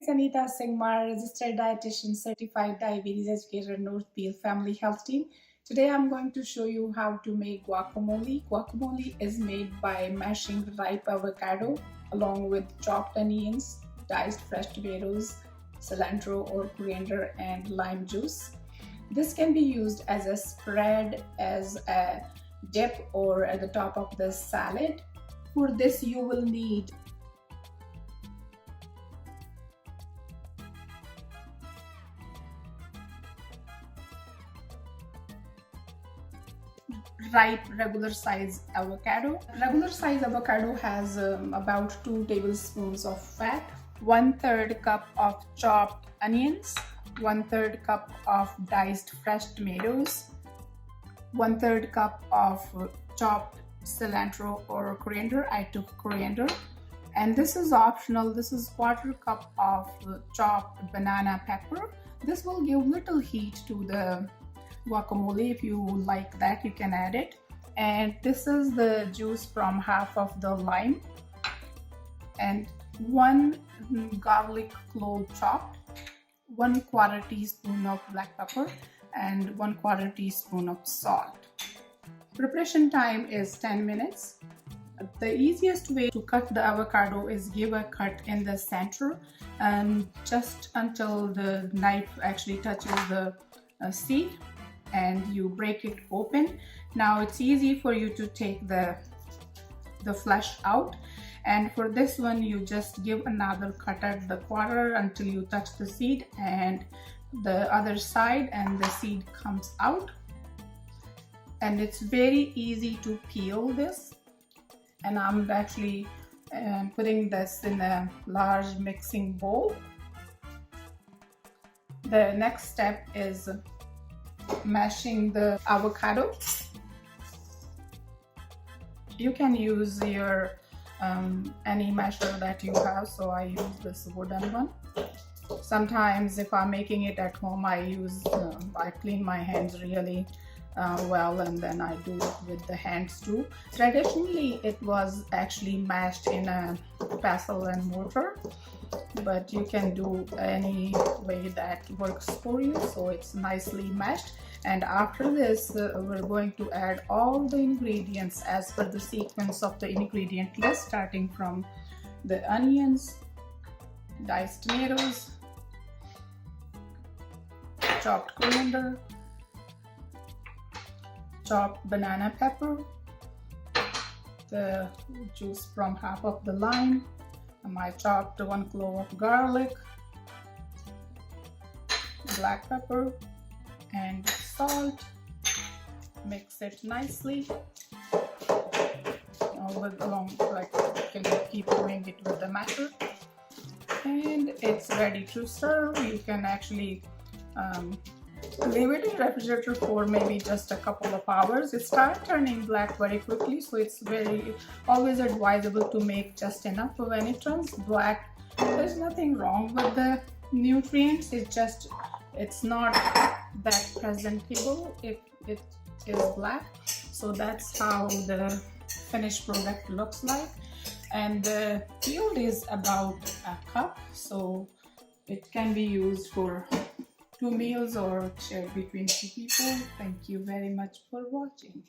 Anita, Sigma, registered dietitian, certified diabetes educator, Northfield Family Health Team. Today I'm going to show you how to make guacamole. Guacamole is made by mashing ripe avocado along with chopped onions, diced fresh tomatoes, cilantro or coriander, and lime juice. This can be used as a spread, as a dip, or at the top of the salad. For this you will need ripe regular size avocado. Regular size avocado has about 2 tablespoons of fat, 1/3 cup of chopped onions, 1/3 cup of diced fresh tomatoes, 1/3 cup of chopped cilantro or coriander. I took coriander. And this is optional. This is 1/4 cup of chopped banana pepper. This will give little heat to the guacamole. If you like that, you can add it. And this is the juice from half of the lime, and 1 garlic clove chopped, 1/4 teaspoon of black pepper, and 1/4 teaspoon of salt. Preparation time is 10 minutes. The easiest way to cut the avocado is give a cut in the center, and just until the knife actually touches the seed, and you break it open. Now it's easy for you to take the flesh out, and for this one you just give another cut at the quarter until you touch the seed and the other side, and the seed comes out. And it's very easy to peel this, and I'm actually putting this in a large mixing bowl. The next step is mashing the avocado. You can use your any masher that you have, so I use this wooden one. Sometimes if I'm making it at home, I clean my hands really well, and then I do it with the hands too. Traditionally it was actually mashed in a pestle and mortar, but you can do any way that works for you, so it's nicely mashed. And after this we're going to add all the ingredients as per the sequence of the ingredient list, starting from the onions, diced tomatoes, chopped coriander, chopped banana pepper, the juice from half of the lime, and I chopped 1 clove of garlic, black pepper, and salt. Mix it nicely like you can keep doing it with the masher, and it's ready to serve. You can actually leave it in refrigerator for maybe just a couple of hours. It starts turning black very quickly, so it's always advisable to make just enough. When it turns black, there's nothing wrong with the nutrients. It's not that presentable if it is black. So that's how the finished product looks like. And the yield is about a cup, so it can be used for 2 meals or shared between 2 people. Thank you very much for watching.